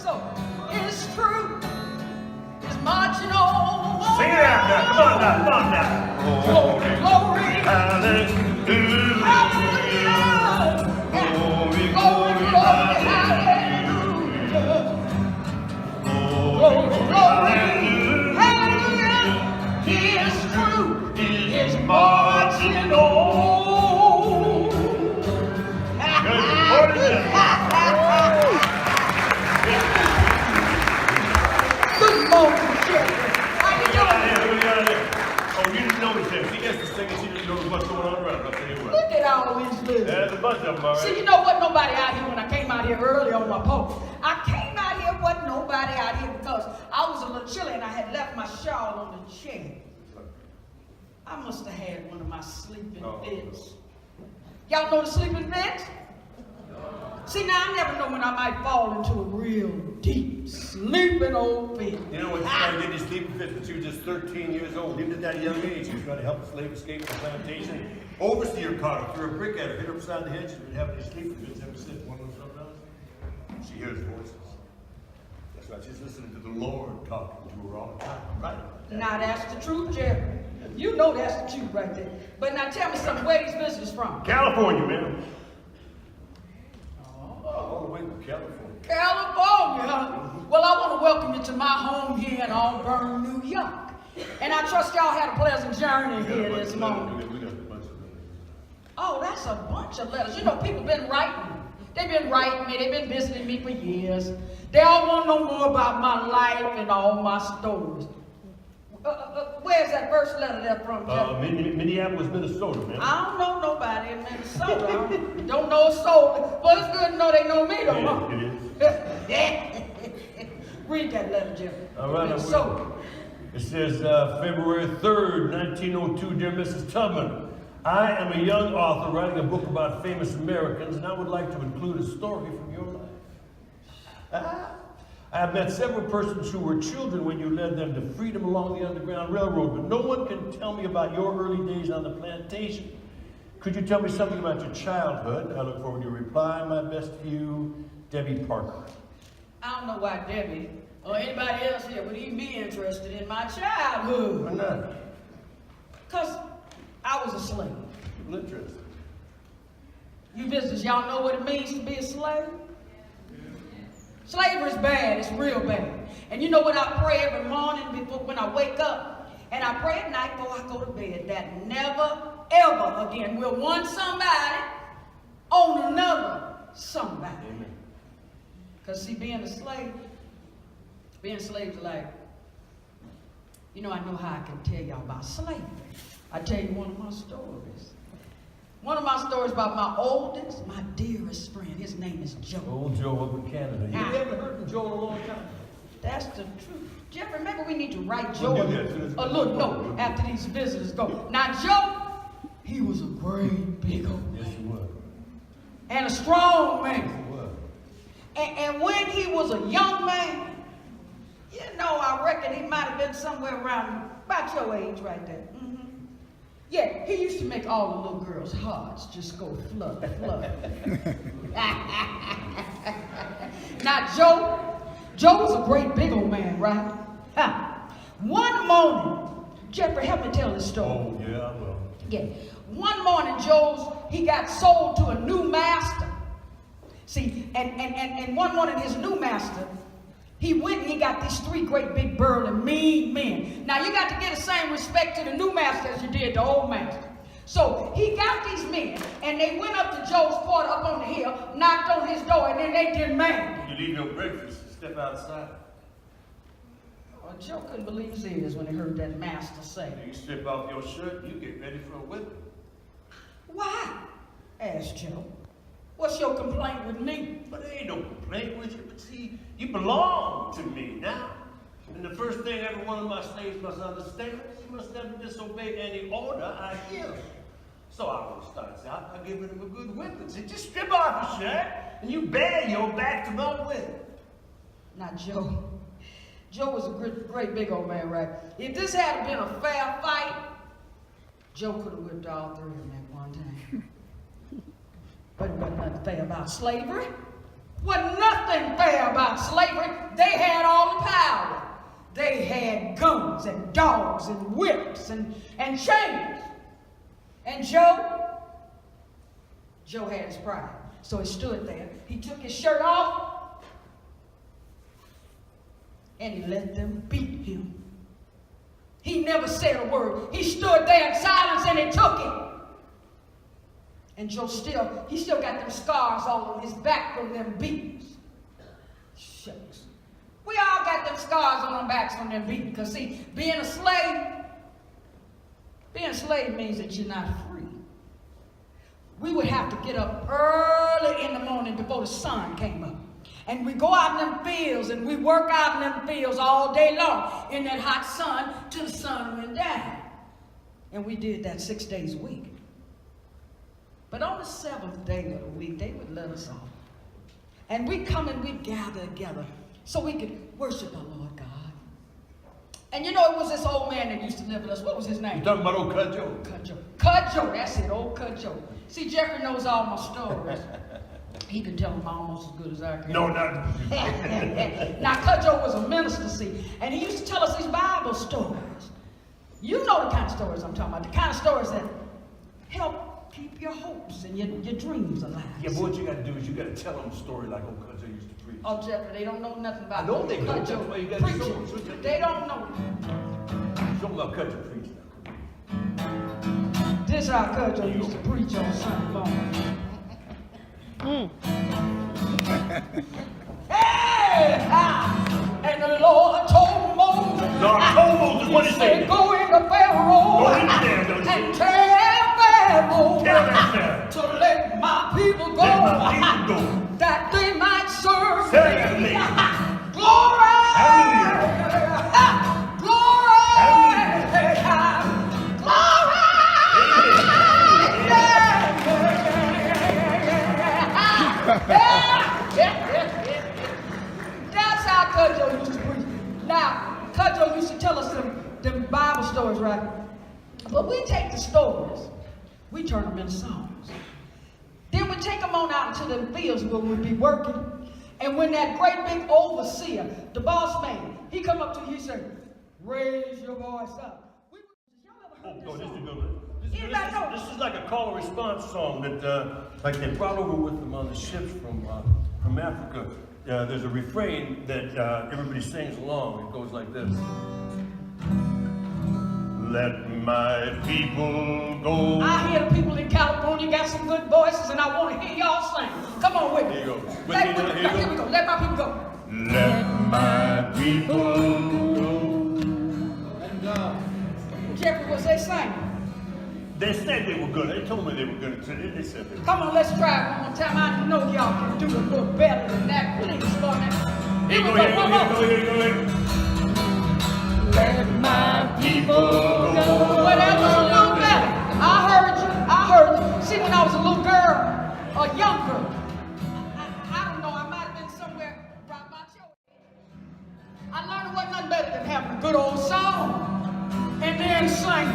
so it's true. It's marching on. Sing it out now. Come on now. Come on now. Glory, glory. Hallelujah. Hallelujah. Glory, Glory, glory, hallelujah. Glory, glory, hallelujah. He is true. He is marching on. Good morning, Jeffrey. How you doing? Oh, you didn't notice him. She gets to sing and she didn't notice what's going on around. I'll tell you what. Look at all these little. There's a bunch of them, all right. See, you know what? Nobody out here when I came out here early on my post. I came out here, wasn't nobody out here because I was a little chilly and I had left my shawl on the chair. I must have had one of my sleeping fits. Y'all know the sleeping fits? See, now I never know when I might fall into a real deep sleeping old fit. You know when you started getting these sleeping fits when she was just 13 years old, even at that young age, she was trying to help a slave escape from the plantation. Overseer caught her, threw a brick at her, hit her upside the head. She's been having these sleeping fits ever since. One of something else. She hears voices. That's right, she's listening to the Lord talking to her all the time, right? Now that's the truth, Jerry. You know that's the truth right there. But now tell me something, where these visitors from? California, man. All the way from California. California, huh? Well, I want to welcome you to my home here in Auburn, New York. And I trust y'all had a pleasant journey here this morning. We got a bunch of letters. Oh, that's a bunch of letters. You know, people been writing me. They've been writing me. They've been visiting me for years. They all want to know more about my life and all my stories. Where's that first letter there from, Jeff? Minneapolis, Minnesota, man. I don't know nobody in Minnesota. Don't know a soul. Well, it's good to know they know me, though, huh? It is. Read that letter, Jeff. All right. Minnesota. It says, February 3rd, 1902, dear Mrs. Tubman, I am a young author writing a book about famous Americans, and I would like to include a story from your life. I have met several persons who were children when you led them to freedom along the Underground Railroad, but no one can tell me about your early days on the plantation. Could you tell me something about your childhood? I look forward to your reply. My best to you, Debbie Parker. I don't know why Debbie or anybody else here would even be interested in my childhood. Why not? Because I was a slave. Interesting. You visitors, y'all know what it means to be a slave? Slavery is bad. It's real bad. And you know what I pray every morning before when I wake up? And I pray at night before I go to bed that never, ever again will one somebody own another somebody. Because see, being a slave is like, you know, I know how I can tell y'all about slavery. I tell you one of my stories. One of my stories about my oldest, my dearest friend. His name is Joe. Old Joe up in Canada. You haven't heard from Joe in a long time. That's the truth. Jeff, remember we need to write Joe a little note after these visitors go. Now, Joe, he was a great big old man. Yes, he was. And a strong man. Yes, he was. And when he was a young man, you know, I reckon he might have been somewhere around about your age right there. Yeah, he used to make all the little girls' hearts just go flutter, flutter. Now, Joe was a great big old man, right? One morning, Jeffrey, help me tell this story. Oh, yeah, I will. Yeah. One morning, he got sold to a new master. See, and one morning, his new master, he went and he got these three great big burly mean men. Now you got to get the same respect to the new master as you did the old master. So he got these men and they went up to Joe's quarter up on the hill, knocked on his door, and then they demanded. You leave your breakfast and step outside. Well, Joe couldn't believe his ears when he heard that master say. You strip off your shirt, you get ready for a whipping. Why? Asked Joe. What's your complaint with me? But there ain't no complaint with you. But see, you belong to me now. And the first thing every one of my slaves must understand is you must never disobey any order I give. So I will start out by giving him a good whipping. Say, just strip off your shirt and you bare your back to my whip. Now, Joe was a great big old man, right? If this had been a fair fight, Joe could have whipped all three of them at one time. But it wasn't nothing fair about slavery. Wasn't nothing fair about slavery. They had all the power. They had guns and dogs and whips and chains. And Joe had his pride. So he stood there. He took his shirt off and he let them beat him. He never said a word. He stood there in silence and he took it. And Joe still got them scars all on his back from them beatings. Shucks. We all got them scars on our backs from them beatings. Because see, being a slave means that you're not free. We would have to get up early in the morning before the sun came up. And we go out in them fields and we work out in them fields all day long in that hot sun till the sun went down. And we did that 6 days a week. But on the 7th day of the week, they would let us off. And we'd come and we'd gather together so we could worship our Lord God. And you know, it was this old man that used to live with us. What was his name? You talking about old Cut Joe? Cut Joe, that's it, old Cut Joe. See, Jeffrey knows all my stories. He can tell them almost as good as I can. No, not. Now, Cut Joe was a minister, see, and he used to tell us these Bible stories. You know the kind of stories I'm talking about, the kind of stories that help keep your hopes and your dreams alive. Yeah, but what you got to do is you got to tell them a story like old Cut Joe used to preach. Oh, Jeffrey, they don't know nothing about I know they don't. Cut Joe That's why you gotta show preaching. them. They don't know. Show them about Cut Joe preaching. This how Cut Joe used to preach on Sunday morning. Hey! And the Lord told Moses. Lord told Moses what he said. Go into Pharaoh. Go in there, don't you? And tell Pharaoh. Tell that to let my people go. Let my people go. That they might serve Serve me. me. Glory. Hallelujah. Glory. Hallelujah. Glory. That's how Cut Joe used to preach. Now, Cut Joe used to tell us them Bible stories, right? But we take the stories, we turn them into songs. Then we take them on out into the fields where we'd be working. And when that great big overseer, the boss man, he come up to you and say, raise your voice up. Y'all ever heard Oh, this this is a song? good one. This is like a call and response song that like they brought over with them on the ships from Africa. There's a refrain that everybody sings along. It goes like this. Let my people go. I hear the people in California got some good voices, and I want to hear y'all sing. Come on with me. Here you go. Here we go. Let my people go. Let my people go. Jeffrey, what's they saying? They said they were good. They told me they were good. They said they were. Come on, let's try it one more time. I know y'all can do a little better than that. Please, for me. Here we go. One more. Let my people go. Well, that was a little better. I heard you. See, when I was a little girl, a young girl, I don't know, I might have been somewhere right about your age. I learned it wasn't nothing better than having a good old song and then sing.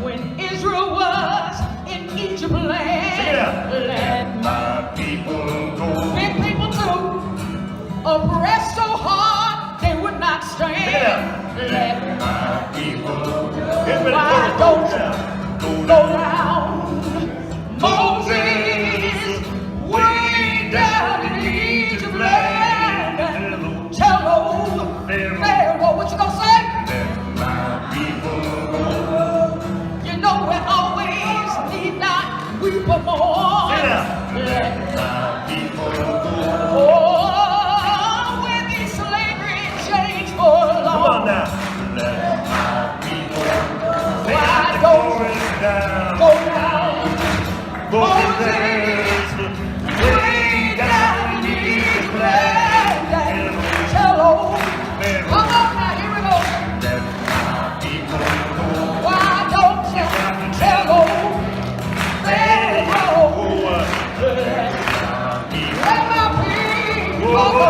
When Israel was in Egypt land, let my people go. Big people too, oppressed so hard they would not stand. Let my people go. Why don't you go down? Moses, way down in Egypt land. Tell old Pharaoh, what you gonna say? Let my people go. You know we always need not weep for more. Let my people go. Oh, we'll be slavery and change for long. Come on now. Let my people go. Why don't go down? Moses, Way down in Egypt land. Tell old Pharaoh. Come on now, here we go. let my people go. Why don't you tell old Pharaoh? Let my people go.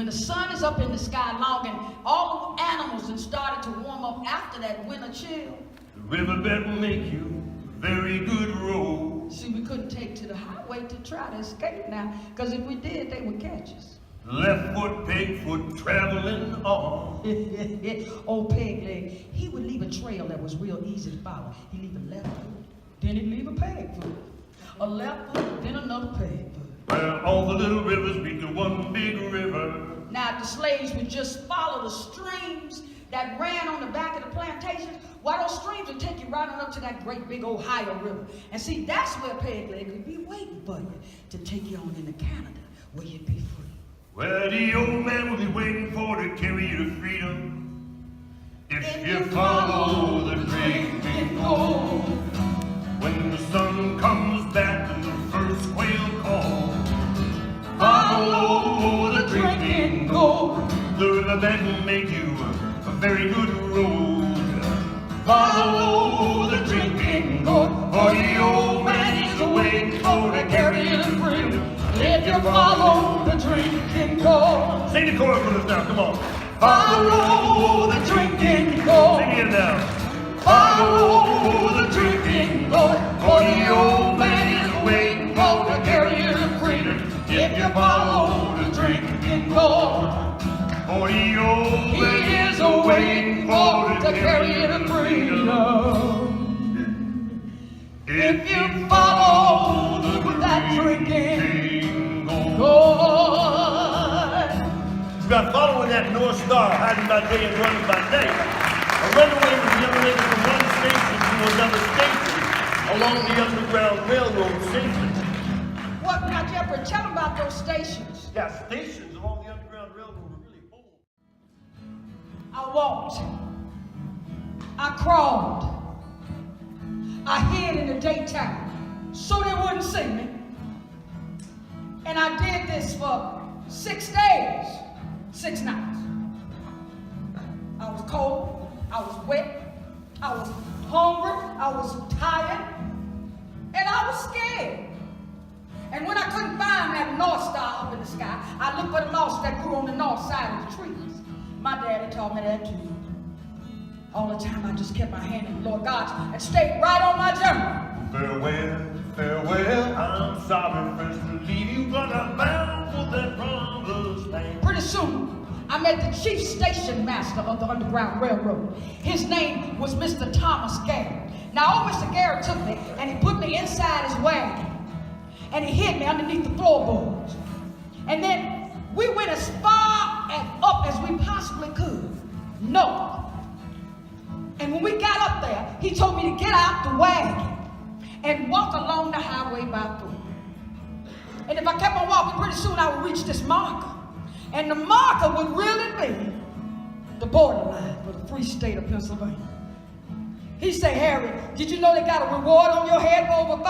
when the sun is up in the sky long and all the animals have started to warm up after that winter chill. The riverbed will make you a very good road. See, we couldn't take to the highway to try to escape now, because if we did, they would catch us. Left foot, peg foot, traveling on. Old Peg Leg, he would leave a trail that was real easy to follow. He'd leave a left foot, then he'd leave a peg foot. A left foot, then another peg foot. Where all the little rivers meet to one big river. Now, if the slaves would just follow the streams that ran on the back of the plantations, why, those streams would take you right on up to that great big Ohio River. And see, that's where Peg Leg would be waiting for you, to take you on into Canada, where you'd be free. Where the old man will be waiting for to carry you to freedom. If you follow the drinking gold. When the sun comes back and the first quail call, follow the drinking gold. The riverbed will make you a very good road. Follow the drinking gold, for the old man is waiting for to carry you to freedom. If you follow the drinking gold. Sing the chorus with us now, come on. Follow the drinking gold. Sing it now. Follow the drinking gold, for the old man is waiting for to carry you to freedom. If you follow the drinking gold, for the old man is waiting for to carry you to freedom. If you follow that drinking gold. It's about following that North Star, hiding by day and running by night. A runaway was a young lady from one station to another station along the Underground Railroad safely. What, now, Jeffrey, tell them about those stations. Yeah, stations along the Underground Railroad were really old. I walked. I crawled. I hid in the daytime so they wouldn't see me. And I did this for 6 days, 6 nights. I was cold. I was wet, I was hungry, I was tired, and I was scared. And when I couldn't find that North Star up in the sky, I looked for the moss that grew on the north side of the trees. My daddy taught me that too. All the time I just kept my hand in the Lord God's and stayed right on my journey. Farewell, farewell, I'm sorry first to leave you, but I'm bound for that promised land. Pretty soon, I met the chief station master of the Underground Railroad. His name was Mr. Thomas Garrett. Now, old Mr. Garrett took me and he put me inside his wagon. And he hid me underneath the floorboards. And then we went as far and up as we possibly could, north. And when we got up there, he told me to get out the wagon and walk along the highway by foot. And if I kept on walking, pretty soon I would reach this marker. And the marker would really be the borderline for the free state of Pennsylvania. He said, Harriet, did you know they got a reward on your head for over $500?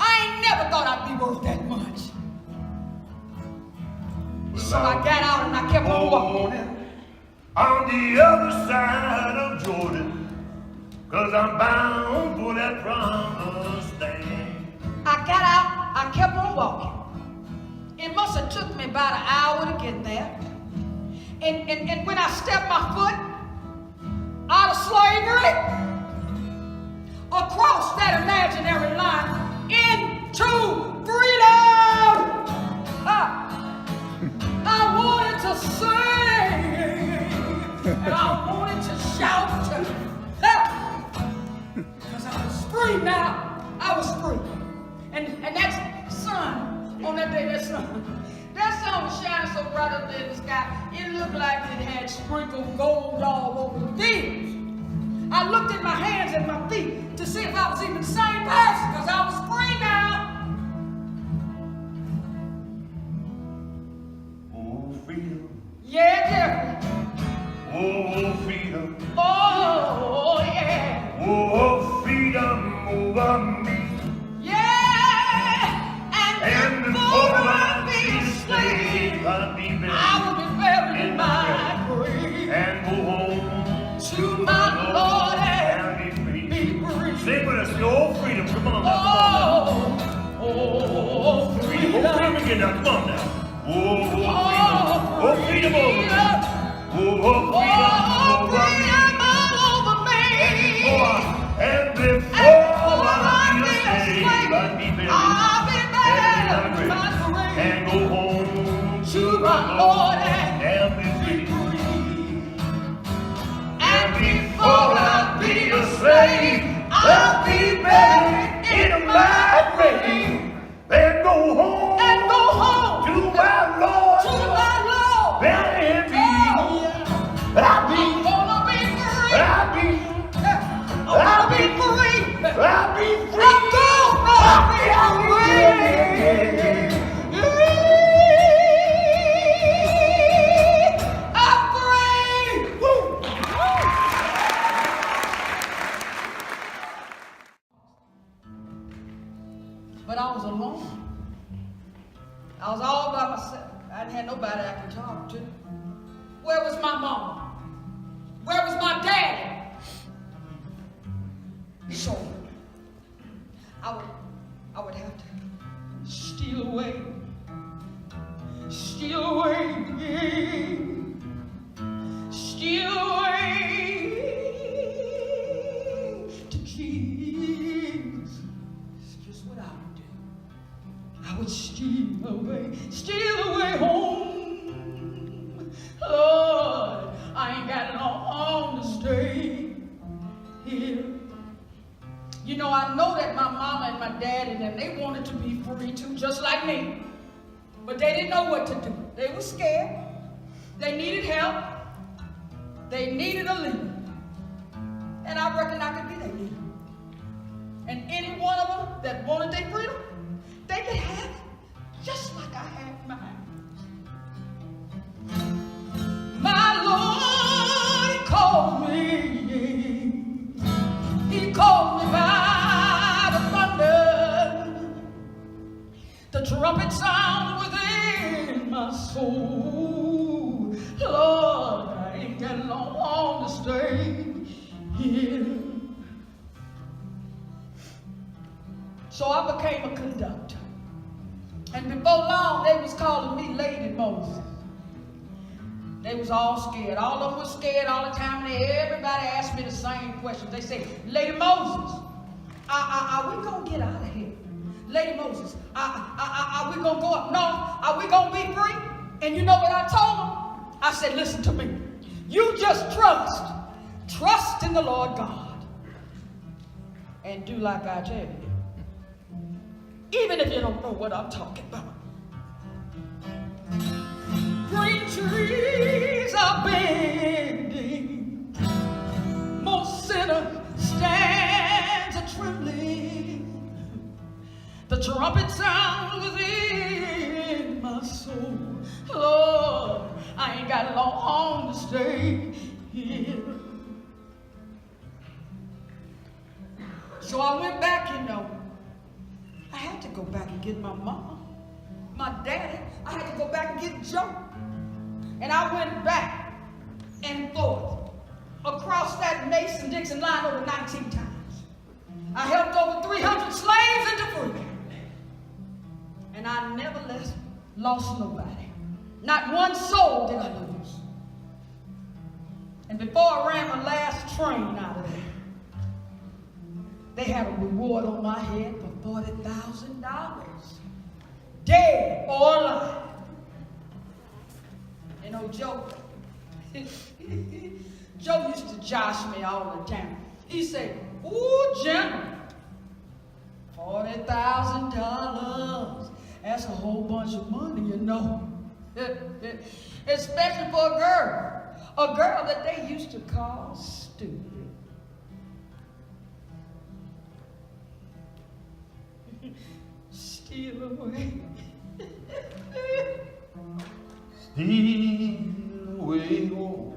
I ain't never thought I'd be worth that much. Well, so I got out and I kept on walking. On the other side of Jordan, 'cause I'm bound for that promised land. I got out, I kept on walking. It must have took me about an hour to get there. And when I stepped my foot out of slavery, across that imaginary line, into freedom, I wanted to sing, and I wanted to shout, because I was free now. I was free. And that sun, on that day, that sun was shining so bright up there in the sky, it looked like it had sprinkled gold all over the fields. I looked at my hands and my feet to see if I was even the same person, because I was free now. Oh, freedom. Yeah, Jeffrey. Oh, freedom. Oh, yeah. Oh, freedom over me. And before I be a slave, I will be buried in my grave and go home to my Lord and be free. Sing with us, oh freedom, come on now. Oh, freedom. Oh, freedom again now, come on now. Oh, Oh, freedom over me. Oh, freedom over me. And before I be a slave, I'll be married and go home to my Lord and be free. And before I be a slave, I'll be buried in my grave and go home to my Lord and be. I'll be free. But I was alone. I was all by myself. I didn't have nobody I could talk to. Where was my mama? Where was my daddy? So I would have to steal away, to Jesus. It's just what I would do. I would steal away home. Lord, I ain't got no home to stay here. You know, I know that my mama and my dad and them, they wanted to be free too, just like me. But they didn't know what to do. They were scared. They needed help. They needed a leader. And I reckon I could be their leader. And any one of them that wanted their freedom, they could have it, just like I had mine. My Lord, He called me. He called me by the thunder. The trumpet sound within my soul. Lord, I ain't got long to stay here. So I became a conductor. And before long, they was calling me Lady Moses. They was all scared. All of them was scared all the time. And everybody asked me the same question. They say, Lady Moses, are we going to get out of here? Lady Moses, are we going to go up north? Are we going to be free? And you know what I told them? I said, listen to me. You just trust in the Lord God. And do like I tell you. Even if you don't know what I'm talking about. Green trees are bending, most sinner stands a trembling. The trumpet sound within my soul. Lord, I ain't got long to stay here. So I went back, you know. I had to go back and get my mama, my daddy. I had to go back and get Joe. And I went back and forth across that Mason-Dixon line over 19 times. I helped over 300 slaves into freedom. And I never lost nobody. Not one soul did I lose. And before I ran my last train out of there, they had a reward on my head for $40,000. Dead or alive. You know, Joe used to josh me all the time. He said, ooh, General, $40,000. That's a whole bunch of money, you know. Especially for a girl that they used to call stupid. Steal away. Steal away home.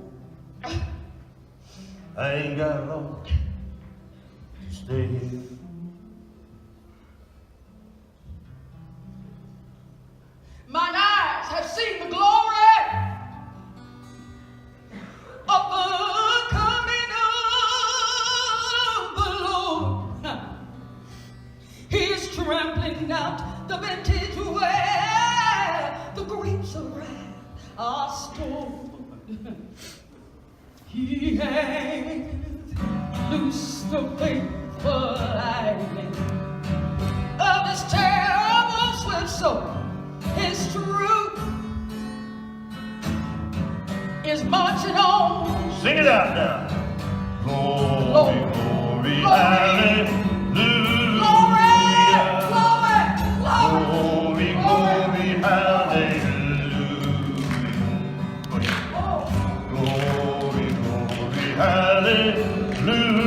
I ain't got long to stay here. Mine eyes have seen the glory of the coming of the Lord. He is trampling out the vintage where the grapes of wrath are He has loosed the faithful lightning of this terrible swift soul. His truth is marching on. Sing it out now. Glory, glory, hallelujah. Glory, glory, hallelujah. Glory, glory, hallelujah.